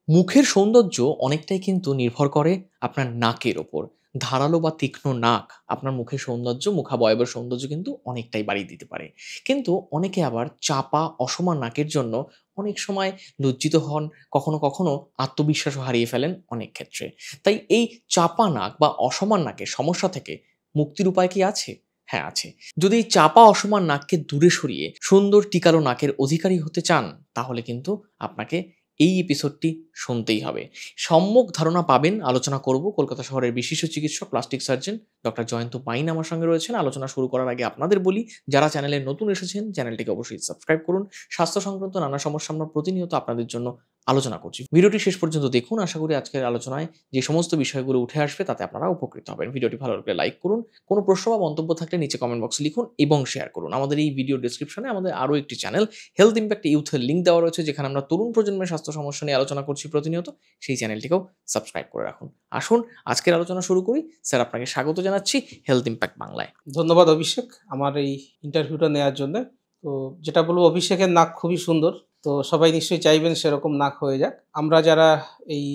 মুখের সৌন্দর্য অনেকটাই কিন্তু নির্ভর করে আপনার নাকের ওপর। ধারালো বা তীক্ষ্ণ নাক আপনার মুখের সৌন্দর্য, মুখাবয়বের সৌন্দর্য কিন্তু অনেকটাই বাড়িয়ে দিতে পারে। কিন্তু অনেকে আবার চাপা, অসমান নাকের জন্য অনেক সময় লজ্জিত হন, কখনো আত্মবিশ্বাসও হারিয়ে ফেলেন অনেক ক্ষেত্রে। তাই এই চাপা নাক বা অসমান নাকের সমস্যা থেকে মুক্তির উপায় কি আছে? হ্যাঁ, আছে। যদি এই চাপা, অসমান নাককে দূরে সরিয়ে সুন্দর টিকালো নাকের অধিকারী হতে চান, তাহলে কিন্তু আপনাকে এই এপিসোডটি শুনতেই হবে। সম্যক ধারণা পাবেন, আলোচনা করব কলকাতা শহরের বিশিষ্ট চিকিৎসক plastic surgeon doctor Jayanta pine আমার সঙ্গে রয়েছেন। আলোচনা শুরু করার আগে আপনাদের বলি, যারা চ্যানেলে নতুন এসেছেন চ্যানেলটিকে অবশ্যই সাবস্ক্রাইব করুন। স্বাস্থ্য সংক্রান্ত নানা সমস্যা আমরা প্রতিনিয়ত আপনাদের জন্য আলোচনা করছি। ভিডিওটি শেষ পর্যন্ত দেখুন। আশা করি আজকের আলোচনায় যে সমস্ত বিষয়গুলো উঠে আসবে তাতে আপনারা উপকৃত হবেন। ভিডিওটি ভালো লাগলে লাইক করুন। কোনো প্রশ্ন বা মন্তব্য থাকলে নিচে কমেন্ট বক্সে লিখুন এবং শেয়ার করুন। আমাদের এই ভিডিও ডেসক্রিপশনে আমাদের আরও একটি চ্যানেল হেলথ ইমপ্যাক্ট ইউথের লিঙ্ক দেওয়া রয়েছে, যেখানে আমরা তরুণ প্রজন্মের স্বাস্থ্য সমস্যা নিয়ে আলোচনা করছি প্রতিনিয়ত। সেই চ্যানেলটিকেও সাবস্ক্রাইব করে রাখুন। আসুন আজকের আলোচনা শুরু করি। স্যার, আপনাকে স্বাগত জানাচ্ছি হেলথ ইমপ্যাক্ট বাংলায়। ধন্যবাদ অভিষেক আমার এই ইন্টারভিউটা নেওয়ার জন্য। তো যেটা বলবো, অভিষেকের নাক খুবই সুন্দর, তো সবাই নিশ্চয়ই চাইবেন সেরকম নাক হয়ে যাক। আমরা যারা এই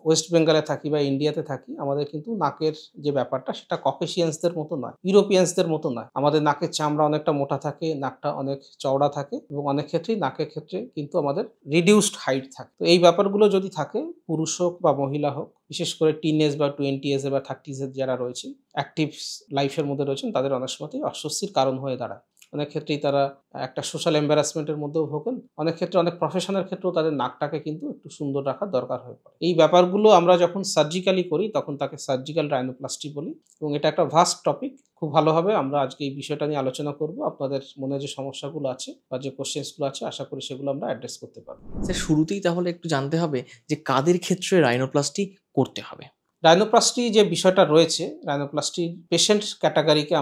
ওয়েস্ট বেঙ্গলে থাকি বা ইন্ডিয়াতে থাকি, আমাদের কিন্তু নাকের যে ব্যাপারটা সেটা ককেশিয়ানসদের মতো নয়, ইউরোপিয়ানসদের মতো নয়। আমাদের নাকের চামড়া অনেকটা মোটা থাকে, নাকটা অনেক চওড়া থাকে এবং অনেক ক্ষেত্রেই নাকের ক্ষেত্রে কিন্তু আমাদের রিডিউসড হাইট থাকে। তো এই ব্যাপারগুলো যদি থাকে, পুরুষ হোক বা মহিলা হোক, বিশেষ করে টিনেজ বা 20s বা 30s যারা রয়েছেন, অ্যাক্টিভ লাইফের মধ্যে রয়েছেন, তাদের অনেক সময়তেই অস্বস্তির কারণ হয়ে দাঁড়ায়। অনেক ক্ষেত্রেই তারা একটা সোশ্যাল এম্বারাসমেন্টের মধ্যেও ভোগেন। অনেক ক্ষেত্রে অনেক প্রফেশনের ক্ষেত্রেও তাদের নাকটাকে কিন্তু একটু সুন্দর রাখার দরকার হয়ে পড়ে। এই ব্যাপারগুলো আমরা যখন সার্জিক্যালি করি তখন তাকে সার্জিক্যাল রাইনোপ্লাস্টি বলি এবং এটা একটা ভাস্ট টপিক। খুব ভালোভাবে আমরা আজকে এই বিষয়টা নিয়ে আলোচনা করব। আপনাদের মনে যে সমস্যাগুলো আছে বা যে কোশ্চেন্সগুলো আছে, আশা করি সেগুলো আমরা অ্যাড্রেস করতে পারবো। স্যার, শুরুতেই তাহলে একটু জানতে হবে যে কাদের ক্ষেত্রে রাইনোপ্লাস্টি করতে হবে। রাইনোপ্লাস্টি যে বিষয়টা রয়েছে, রাইনোপ্লাস্টি পেশেন্ট ক্যাটাগরিকে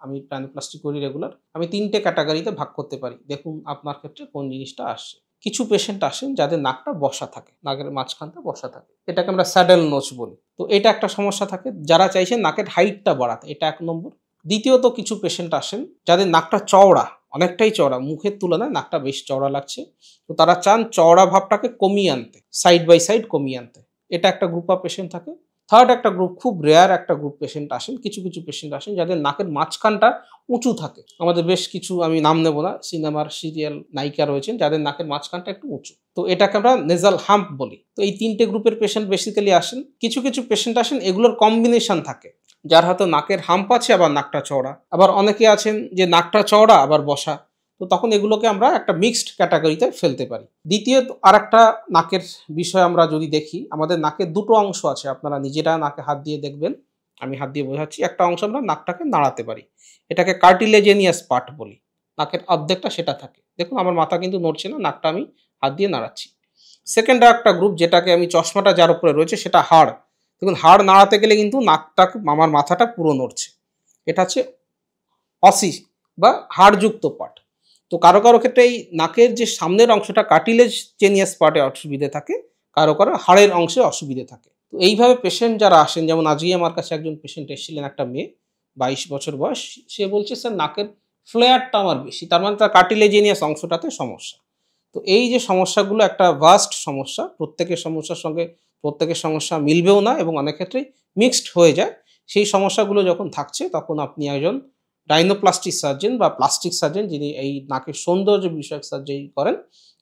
আমি রাইনোপ্লাস্টি করি রেগুলার। আমি 3টে ক্যাটাগরিতে ভাগ করতে পারি। দেখুন আপনার ক্ষেত্রে কোন জিনিসটা আসছে। কিছু পেশেন্ট আসেন যাদের নাকটা বসা থাকে, নাকের মাঝখানটা বসা থাকে, এটাকে আমরা স্যাডেল নোচ বলি। তো এটা একটা সমস্যা থাকে, যারা চাইছেন নাকের হাইটটা বাড়াতে, এটা 1 নম্বর। দ্বিতীয়ত, কিছু পেশেন্ট আসেন যাদের নাকটা চওড়া, অনেকটাই চওড়া, মুখের তুলনায় নাকটা বেশ চওড়া লাগছে। তো তারা চান চওড়া ভাবটাকে কমিয়ে আনতে, সাইড বাই সাইড কমিয়ে আনতে। এটা একটা গ্রুপ অফ পেশেন্ট থাকে। থার্ড একটা গ্রুপ, খুব রেয়ার একটা গ্রুপ পেশেন্ট আসেন, কিছু পেশেন্ট আসেন যাদের নাকের মাঝখানটা উঁচু থাকে। আমাদের বেশ কিছু, আমি নাম নেব না, সিনেমার সিরিয়াল নায়িকা রয়েছেন যাদের নাকের মাঝখানটা একটু উঁচু, তো এটাকে আমরা নেজাল হাম্প বলি। তো এই 3টে গ্রুপের পেশেন্ট বেসিক্যালি আসেন। কিছু পেশেন্ট আসেন এগুলোর কম্বিনেশন থাকে, যার হয়তো নাকের হাম্প আছে আবার নাকটা চওড়া, আবার অনেকে আছেন যে নাকটা চওড়া আবার বসা। তো তখন এগুলোকে আমরা একটা মিক্সড ক্যাটাগরিতে ফেলতে পারি। দ্বিতীয় আর একটা নাকের বিষয় আমরা যদি দেখি, আমাদের নাকের 2টো অংশ আছে। আপনারা নিজেরা নাকে হাত দিয়ে দেখবেন, আমি হাত দিয়ে বোঝাচ্ছি। একটা অংশ আমরা নাকটাকে নাড়াতে পারি, এটাকে কার্টিলেজেনিয়াস পার্ট বলি। নাকের অর্ধেকটা সেটা থাকে। দেখুন আমার মাথা কিন্তু নড়ছে না, নাকটা আমি হাত দিয়ে নাড়াচ্ছি। সেকেন্ড একটা গ্রুপ, যেটাকে আমি চশমাটা যার উপরে রয়েছে সেটা হাড়। দেখুন হাড় নাড়াতে গেলে কিন্তু নাকটাকে, আমার মাথাটা পুরো নড়ছে। এটা হচ্ছে অসি বা হাড়যুক্ত পার্ট। তো কারো ক্ষেত্রে এই নাকের যে সামনের অংশটা কার্টিলেজেনিয়াস পার্টে অসুবিধে থাকে, কারো হাড়ের অংশে অসুবিধে থাকে। তো এইভাবে পেশেন্ট যারা আসেন, যেমন আজকেই আমার কাছে একজন পেশেন্ট এসেছিলেন, একটা মেয়ে, 22 বছর বয়স। সে বলছে, স্যার নাকের ফ্লেয়ারটা আমার বেশি, তার মানে তার কার্টিলেজেনিয়াস অংশটাতে সমস্যা। তো এই যে সমস্যাগুলো একটা ভাস্ট সমস্যা, প্রত্যেকের সমস্যার সঙ্গে প্রত্যেকের সমস্যা মিলবেও না এবং অনেক ক্ষেত্রেই মিক্সড হয়ে যায়। সেই সমস্যাগুলো যখন থাকছে, তখন আপনি একজন রাইনোপ্লাস্টিক সার্জন বা প্লাস্টিক সার্জন, যিনি এই নাকের সৌন্দর্য বিষয়ক সার্জারি করেন,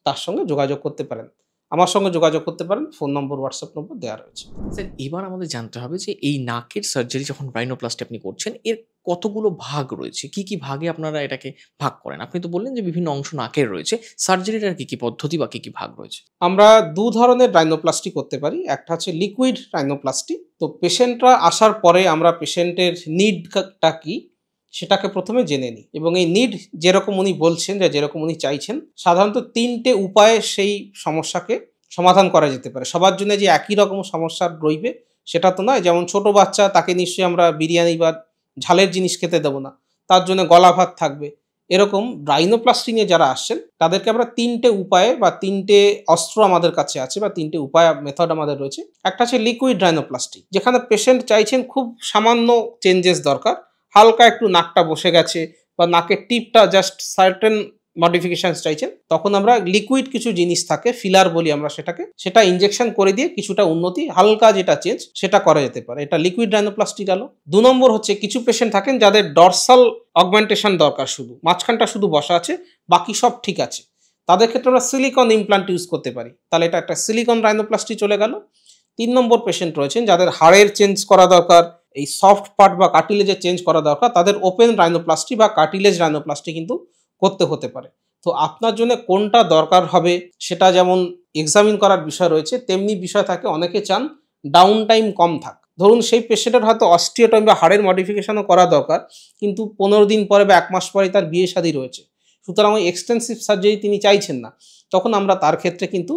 তার সঙ্গে যোগাযোগ করতে পারেন। আমার সঙ্গে যোগাযোগ করতে পারেন, ফোন নম্বর, হোয়াটসঅ্যাপ নম্বর দেওয়া রয়েছে। স্যার, এবার আমাদের জানতে হবে যে এই নাকের সার্জারি যখন রাইনোপ্লাস্টি আপনি করছেন, এর কতগুলো ভাগ রয়েছে? কি ভাগে আপনারা এটাকে ভাগ করেন? আপনি তো বললেন যে বিভিন্ন অংশ নাকের রয়েছে। সার্জারিটার কি পদ্ধতি বা কি ভাগ রয়েছে? আমরা 2 ধরনের রাইনোপ্লাস্টি করতে পারি। একটা হচ্ছে লিকুইড রাইনোপ্লাস্টি। তো পেশেন্টরা আসার পরে আমরা পেশেন্টের নিডটা কি সেটাকে প্রথমে জেনে নিই এবং এই নিড যেরকম উনি বলছেন, যেরকম উনি চাইছেন, সাধারণত 3টে উপায়ে সেই সমস্যাকে সমাধান করা যেতে পারে। সবার জন্য যে একই রকম সমস্যা রইবে সেটা তো নয়। যেমন ছোট বাচ্চা, তাকে নিশ্চয়ই আমরা বিরিয়ানি বা ঝালের জিনিস খেতে দেবো না, তার জন্য গলা ভাত থাকবে। এরকম রাইনোপ্লাস্টি নিয়ে যারা আসছেন, তাদেরকে আমরা 3টে উপায়ে বা 3টে অস্ত্র আমাদের কাছে আছে বা 3টে উপায় মেথড আমাদের রয়েছে। একটা হচ্ছে লিকুইড রাইনোপ্লাস্টি, যেখানে পেশেন্ট চাইছেন খুব সামান্য চেঞ্জেস দরকার, হালকা একটু নাকটা বসে গেছে বা নাকের টিপটা জাস্ট সার্টেন মডিফিকেশন চাইছেন, তখন আমরা লিকুইড কিছু জিনিস থাকে, ফিলার বলি আমরা সেটাকে, সেটা ইনজেকশন করে দিয়ে কিছুটা উন্নতি, হালকা যেটা চেঞ্জ সেটা করা যেতে পারে। এটা লিকুইড রাইনোপ্লাস্টি গেল। 2 নম্বর হচ্ছে কিছু পেশেন্ট থাকেন যাদের ডরসাল অগমেন্টেশন দরকার, শুধু মাঝখানটা শুধু বসা আছে, বাকি সব ঠিক আছে। তাদের ক্ষেত্রে আমরা সিলিকন ইমপ্লান্ট ইউজ করতে পারি, তাহলে এটা একটা সিলিকন রাইনোপ্লাস্টি চলে গেল। 3 নম্বর পেশেন্ট রয়েছেন যাদের হাড়ের চেঞ্জ করা দরকার, এই সফট পার্ট বা কার্টিলেজের চেঞ্জ করা দরকার, তাদের ওপেন রাইনোপ্লাস্টি বা কার্টিলেজ রাইনোপ্লাস্টি কিন্তু করতে হতে পারে। তো আপনার জন্য কোনটা দরকার হবে সেটা যেমন এক্সামিন করার বিষয় রয়েছে, তেমনি বিষয় থাকে অনেকে চান ডাউন টাইম কম থাক। ধরুন সেই পেশেন্টের হয়তো অস্টিওটমি বা হাড়ের মডিফিকেশনও করা দরকার, কিন্তু 15 দিন পরে বা 1 মাস পরে তার বিয়ে শাদী রয়েছে, সুতরাং ওই এক্সটেন্সিভ সার্জারি তিনি চাইছেন না। তখন আমরা তার ক্ষেত্রে কিন্তু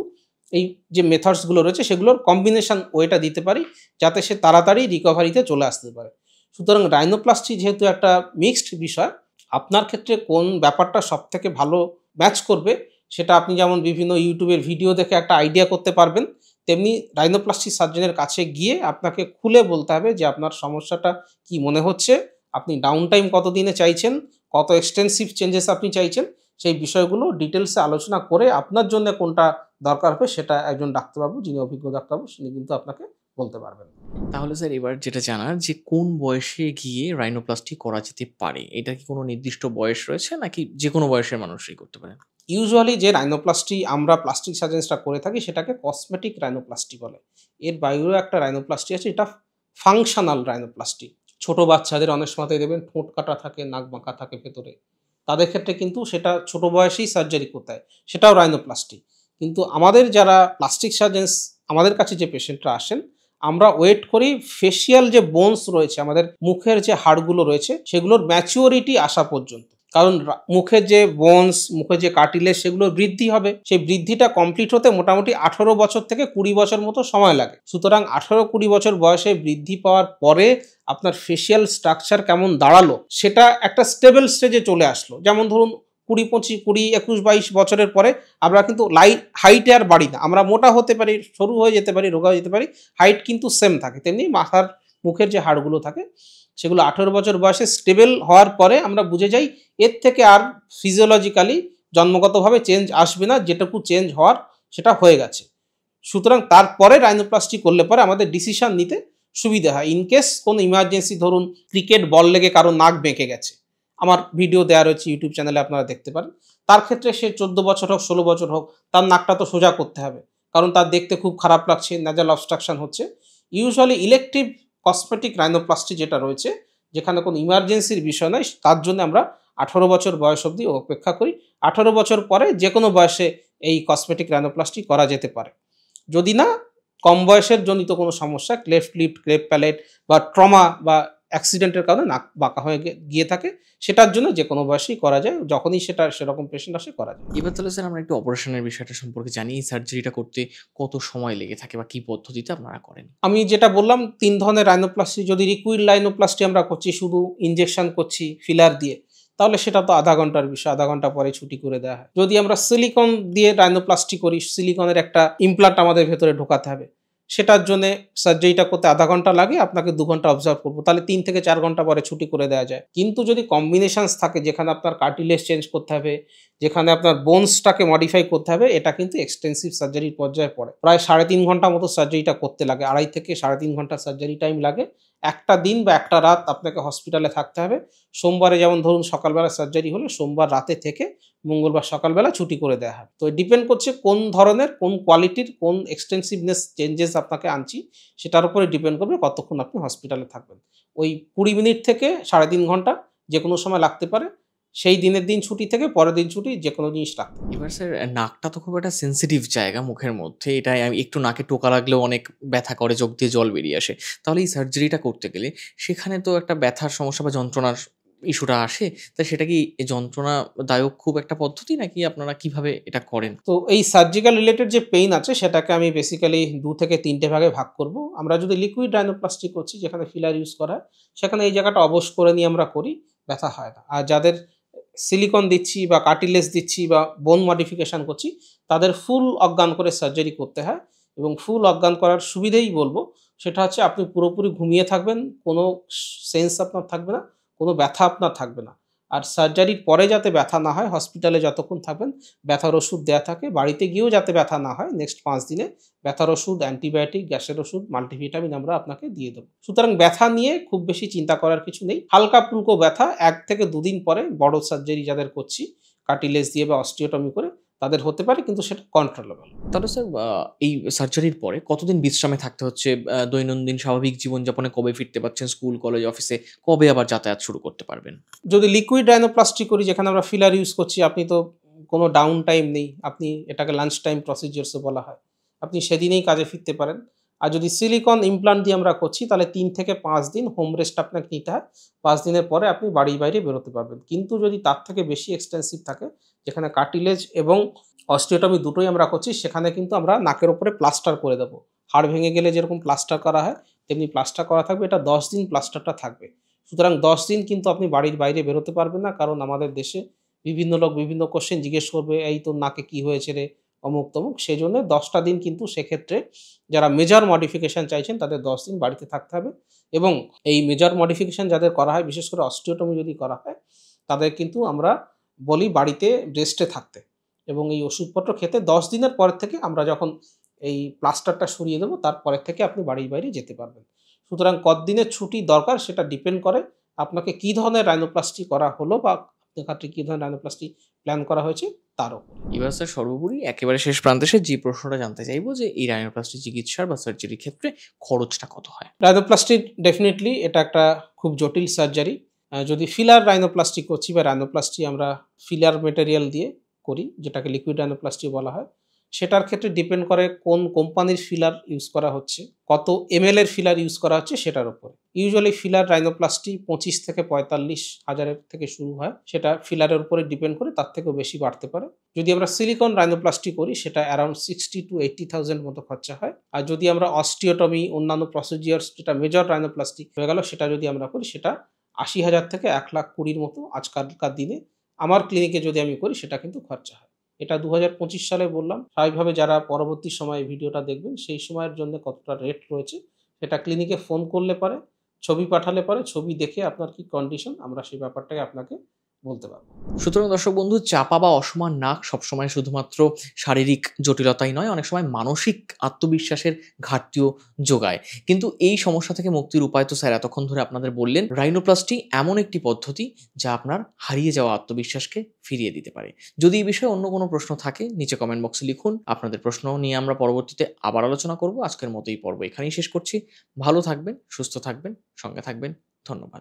এই যে মেথডসগুলো রয়েছে সেগুলোর কম্বিনেশন ওয়েটা দিতে পারি, যাতে সে তাড়াতাড়ি রিকভারিতে চলে আসতে পারে। সুতরাং রাইনোপ্লাস্টি যেহেতু একটা মিক্সড বিষয়, আপনার ক্ষেত্রে কোন ব্যাপারটা সবথেকে ভালো ম্যাচ করবে সেটা আপনি যেমন বিভিন্ন ইউটিউবের ভিডিও দেখে একটা আইডিয়া করতে পারবেন, তেমনি রাইনোপ্লাস্টি সার্জনের কাছে গিয়ে আপনাকে খুলে বলতে হবে যে আপনার সমস্যাটা কি মনে হচ্ছে, আপনি ডাউন টাইম কত দিনে চাইছেন, কত এক্সটেন্সিভ চেঞ্জেস আপনি চাইছেন, সেই বিষয়গুলো ডিটেলসে আলোচনা করে আপনার জন্য কোনটা দরকার হবে সেটা একজন ডাক্তারবাবু, যিনি অভিজ্ঞ ডাক্তারবাবু, তিনি কিন্তু আপনাকে বলতে পারবেন। তাহলে স্যার এবার যেটা জানার যে কোন বয়সে গিয়ে রাইনোপ্লাস্টি করা যেতে পারে? এটা কি কোনো নির্দিষ্ট বয়স রয়েছে নাকি যেকোনো বয়সের মানুষই করতে পারেন? ইউজুয়ালি যে রাইনোপ্লাস্টি আমরা প্লাস্টিক সার্জনসরা করে থাকি সেটাকে কসমেটিক রাইনোপ্লাস্টি বলে। এর বাইরেও একটা রাইনোপ্লাস্টি আছে, এটা ফাংশনাল রাইনোপ্লাস্টি। ছোট বাচ্চাদের অনেক সময়তেই দেখবেন ঠোঁট কাটা থাকে, নাক বাঁকা থাকে ভেতরে, তাদের ক্ষেত্রে কিন্তু সেটা ছোট বয়সেই সার্জারি করতে হয়, সেটাও রাইনোপ্লাস্টি। কিন্তু আমাদের যারা প্লাস্টিক সার্জনস, আমাদের কাছে যে পেশেন্টরা আসেন, আমরা ওয়েট করি ফেসিয়াল যে বোনস রয়েছে, আমাদের মুখের যে হাড়গুলো রয়েছে সেগুলোর ম্যাচিওরিটি আসা পর্যন্ত। কারণ মুখের যে বোনস, মুখের যে কার্টিলেজ সেগুলোর বৃদ্ধি হবে, সেই বৃদ্ধিটা কমপ্লিট হতে মোটামুটি 18 বছর থেকে 20 বছর মতো সময় লাগে। সুতরাং 18-20 বছর বয়সে বৃদ্ধি পাওয়ার পরে আপনার ফেসিয়াল স্ট্রাকচার কেমন দাঁড়ালো সেটা একটা স্টেবল স্টেজে চলে আসলো। যেমন ধরুন 20-21 বছরের পরে আমরা কিন্তু হাইটে আর বাড়ি না, আমরা মোটা হতে পারি, সরু হয়ে যেতে পারি, রোগা হয়ে যেতে পারি, হাইট কিন্তু সেম থাকে। তেমনি মাথার মুখের যে হাড়গুলো থাকে সেগুলো 18 বছর বয়সে স্টেবল হওয়ার পরে আমরা বুঝে যাই এর থেকে আর ফিজিওলজিক্যালি জন্মগতভাবে চেঞ্জ আসবে না, যেটুকু চেঞ্জ হওয়ার সেটা হয়ে গেছে। সুতরাং তারপরে রাইনোপ্লাস্টি করলে পরে আমাদের ডিসিশন নিতে সুবিধা হয়। ইনকেস কোনো ইমার্জেন্সি, ধরুন ক্রিকেট বল লেগে কারো নাক বেঁকে গেছে, আমার ভিডিও দেওয়া রয়েছে ইউটিউব চ্যানেলে, আপনারা দেখতে পারেন। তার ক্ষেত্রে সে 14 বছর হোক 16 বছর হোক, তার নাকটা তো সোজা করতে হবে, কারণ তার দেখতে খুব খারাপ লাগছে, নাজাল অবস্ট্রাকশন হচ্ছে। ইউজুয়ালি ইলেকটিভ কসমেটিক রাইনোপ্লাস্টি যেটা রয়েছে, যেখানে কোনো ইমার্জেন্সির বিষয় নয়, তার জন্য আমরা 18 বছর বয়স অবধি অপেক্ষা করি। 18 বছর পরে যে কোনো বয়সে এই কসমেটিক রাইনোপ্লাস্টি করা যেতে পারে। যদি না কম বয়সের জনিত কোনো সমস্যা, ক্লেফট লিপ, ক্লেফট প্যালেট বা ট্রমা বা অ্যাক্সিডেন্টের কারণে নাক বাঁকা হয়ে গিয়ে থাকে, সেটার জন্য যে কোনো বয়সেই করা যায়, যখনই সেটা সেরকম পেশেন্ট আসে করা যায়। এবার তাহলে স্যার আমরা একটু অপারেশনের বিষয়টা সম্পর্কে জানি। এই সার্জারিটা করতে কত সময় লেগে থাকে বা কি পদ্ধতিতে আপনারা করেন? আমি যেটা বললাম 3 ধরনের রাইনোপ্লাস্টি। যদি লিকুইড রাইনোপ্লাস্টি আমরা করছি, শুধু ইনজেকশন করছি ফিলার দিয়ে, তাহলে সেটা তো আধা ঘন্টার বিষয়, আধা ঘন্টা পরে ছুটি করে দেওয়া হয়। যদি আমরা সিলিকন দিয়ে রাইনোপ্লাস্টি করি, সিলিকনের একটা ইমপ্লান্ট আমাদের ভেতরে ঢোকাতে হবে, সেটার জন্য সার্জারিটা করতে আধা ঘন্টা লাগে, আপনাকে 2 ঘন্টা অবজার্ভ করবো, তাহলে 3 থেকে 4 ঘন্টা পরে ছুটি করে দেওয়া যায়। কিন্তু যদি কম্বিনেশনস থাকে, যেখানে আপনার কার্টিলেজ চেঞ্জ করতে হবে, যেখানে আপনার বোনসটাকে মডিফাই করতে হবে, এটা কিন্তু এক্সটেন্সিভ সার্জারির পর্যায়ে পড়ে। প্রায় 3.5 ঘন্টা মতো সার্জারিটা করতে লাগে, 2.5 থেকে 3.5 ঘন্টা সার্জারি টাইম লাগে। একটা দিন বা একটা রাত আপনাকে হসপিটালে থাকতে হবে। সোমবারে যেমন ধরুন সকালবেলা সার্জারি হলে সোমবার রাতে থেকে মঙ্গলবার সকালবেলা ছুটি করে দেওয়া হয়। তো ডিপেন্ড করছে কোন ধরনের, কোন কোয়ালিটির, কোন এক্সটেন্সিভনেস চেঞ্জেস আপনাকে আনছি, সেটার উপরে ডিপেন্ড করবে কতক্ষণ আপনি হসপিটালে থাকবেন। ওই 20 মিনিট থেকে 3.5 ঘন্টা যে কোনো সময় লাগতে পারে। সেই দিনের দিন ছুটি থেকে পরের দিন ছুটি, যে কোনো জিনিস রাখতে পারে। এবার স্যার নাকটা তো খুব একটা সেনসিটিভ জায়গা মুখের মধ্যে। এটায় একটু নাকে টোকা লাগলেও অনেক ব্যথা করে, চোখ দিয়ে জল বেরিয়ে আসে। তাহলে এই সার্জারিটা করতে গেলে সেখানে তো একটা ব্যথার সমস্যা বা যন্ত্রণার ইস্যুটা আসে। তা সেটা কি যন্ত্রণাদায়ক খুব একটা পদ্ধতি নাকি আপনারা কিভাবে এটা করেন? তো এই সার্জিক্যাল রিলেটেড যে পেইন আছে সেটাকে আমি বেসিক্যালি 2 থেকে 3টে ভাগে ভাগ করব। আমরা যদি লিকুইড রাইনোপ্লাস্টি করছি, যেখানে ফিলার ইউজ করা হয়, সেখানে এই জায়গাটা অবশ করে নিয়ে আমরা করি, ব্যথা হয় না। আর যাদের সিলিকন দিচ্ছি বা কার্টিলেজ দিচ্ছি বা বোন মডিফিকেশন করছি, তাদের ফুল অজ্ঞান করে সার্জারি করতে হয়। এবং ফুল অজ্ঞান করার সুবিধেই বলবো সেটা হচ্ছে আপনি পুরোপুরি ঘুমিয়ে থাকবেন, কোনো সেন্স আপনার থাকবে না, কোনো ব্যথা আপনার থাকবে না। আর সার্জারির পরে যাতে ব্যথা না হয়, হসপিটালে যতক্ষণ থাকবেন ব্যথার ওষুধ দেয়া থাকে, বাড়িতে গিয়েও যাতে ব্যথা না হয় নেক্সট 5 দিনে ব্যথার ওষুধ, অ্যান্টিবায়োটিক, গ্যাসের ওষুধ, মাল্টিভিটামিন আমরা আপনাকে দিয়ে দেবো। সুতরাং ব্যথা নিয়ে খুব বেশি চিন্তা করার কিছু নেই। হালকা ফুলকো ব্যথা 1 থেকে 2 দিন পরে বড় সার্জারি যাদের করছি কার্টিলেজ দিয়ে বা অস্টিওটমি করে তাদের হতে পারে, কিন্তু সেটা কন্ট্রোলেবল। তাহলে স্যার এই সার্জারির পরে কতদিন বিশ্রামে থাকতে হচ্ছে? দৈনন্দিন স্বাভাবিক জীবনযাপনে কবে ফিরতে পারছেন? স্কুল, কলেজ, অফিসে কবে আবার যাতায়াত শুরু করতে পারবেন? যদি লিকুইড রাইনোপ্লাস্টি করি যেখানে আমরা ফিলার ইউজ করছি, আপনি তো কোনো ডাউন টাইম নেই। আপনি এটাকে লাঞ্চ টাইম প্রসিডিউরস ও বলা হয়। আপনি সেদিনেই কাজে ফিরতে পারেন। আর যদি সিলিকন ইমপ্লান্ট দিয়ে আমরা করছি তাহলে ৩ থেকে ৫ দিন হোম রেস্ট আপনাকে নিতে হয়। ৫ দিনের পরে আপনি বাড়ির বাইরে বেরোতে পারবেন। কিন্তু যদি তার থেকে বেশি এক্সটেনসিভ থাকে, যেখানে কার্টিলেজ এবং অস্টিওটমি দুটোই আমরা করছি, সেখানে কিন্তু আমরা নাকের উপরে প্লাস্টার করে দেবো। হাড় ভেঙে গেলে যেরকম প্লাস্টার করা হয় তেমনি প্লাস্টার করা থাকবে। এটা ১০ দিন প্লাস্টারটা থাকবে। সুতরাং ১০ দিন কিন্তু আপনি বাড়ির বাইরে বেরোতে পারবেন না। কারণ আমাদের দেশে বিভিন্ন লোক বিভিন্ন কোয়েশ্চেন জিজ্ঞেস করবে, "এই তোর নাকে কি হয়েছে রে?" অমুক-তমুক। সেজন্য ১০ টা দিন কিন্তু সেক্ষেত্রে যারা মেজর মডিফিকেশন চাইছেন তাদের ১০ দিন বাড়িতে থাকতে হবে। এবং এই মেজর মডিফিকেশন যাদের করা হয়, বিশেষ করে অস্টিওটমি যদি করা হয়, তাদের কিন্তু আমরা বলি বাড়িতে রেস্টে থাকতে এবং এই ওষুধপত্র খেতে ১০ দিনের পরের থেকে আমরা যখন এই প্লাস্টারটা সরিয়ে দেবো, তারপরের থেকে আপনি বাড়ির বাইরে যেতে পারবেন। সুতরাং কতদিনের ছুটি দরকার সেটা ডিপেন্ড করে আপনাকে কি ধরনের রাইনোপ্লাস্টি করা হলো বা আপনার ক্ষেত্রে কি ধরনের রাইনোপ্লাস্টি প্ল্যান করা হয়েছে তার উপর। এবার স্যার সর্বোপরি একেবারে শেষ প্রান্তে এসে যে প্রশ্নটা জানতে চাইবো যে এই রাইনোপ্লাস্টি চিকিৎসার বা সার্জারির ক্ষেত্রে খরচটা কত হয়? রাইনোপ্লাস্টি ডেফিনিটলি এটা একটা খুব জটিল সার্জারি। যদি ফিলার রাইনোপ্লাস্টি করছি বা রাইনোপ্লাস্টি আমরা ফিলার মেটেরিয়াল দিয়ে করি, যেটাকে লিকুইড রাইনোপ্লাস্টি বলা হয়, সেটার ক্ষেত্রে ডিপেন্ড করে কোন কোম্পানির ফিলার ইউজ করা হচ্ছে, কত এমএল এর ফিলার ইউজ করা হচ্ছে সেটার উপরে। ইউজুয়ালি ফিলার রাইনোপ্লাস্টি ২৫ থেকে ৪৫ হাজারের থেকে শুরু হয়। সেটা ফিলারের উপরে ডিপেন্ড করে, তার থেকেও বেশি বাড়তে পারে। যদি আমরা সিলিকন রাইনোপ্লাস্টি করি সেটা অ্যারাউন্ড 60 to 80,000 মতো খরচা হয়। আর যদি আমরা অস্টিওটমি, অন্যান্য প্রসিডিউরস যেটা মেজর রাইনোপ্লাস্টি হয়ে গেল, সেটা যদি আমরা করি সেটা ৮০,০০০ থেকে ১,২০,০০০ মতো আজকালকার দিনে আমার ক্লিনিকে যদি আমি করি সেটা কিন্তু খরচা হয়। এটা ২০২৫ সালে বললাম। স্বাভাবিকভাবে যারা পরবর্তী সময়ে ভিডিওটা দেখবেন সেই সময়ের জন্য কতটা রেট রয়েছে সেটা ক্লিনিকে ফোন করলে পারে, ছবি পাঠালে পারে, ছবি দেখে আপনার কি কন্ডিশন আমরা সেই ব্যাপারটাকে আপনাকে বলতে পারবো। সুতরাং দর্শক বন্ধু, চাপা বা অসমান নাক সবসময় শুধুমাত্র শারীরিক জটিলতাই নয়, অনেক সময় মানসিক আত্মবিশ্বাসের ঘাটতিও যোগায়। কিন্তু এই সমস্যা থেকে মুক্তির উপায় তো স্যার এতক্ষণ ধরে আপনাদের বললেন। রাইনোপ্লাস্টি এমন একটি পদ্ধতি যা আপনার হারিয়ে যাওয়া আত্মবিশ্বাসকে ফিরিয়ে দিতে পারে। যদি এই বিষয়ে অন্য কোনো প্রশ্ন থাকে নিচে কমেন্ট বক্সে লিখুন। আপনাদের প্রশ্ন নিয়ে আমরা পরবর্তীতে আবার আলোচনা করব। আজকের মতো এই পর্ব এখানেই শেষ করছি। ভালো থাকবেন, সুস্থ থাকবেন, সঙ্গে থাকবেন। ধন্যবাদ।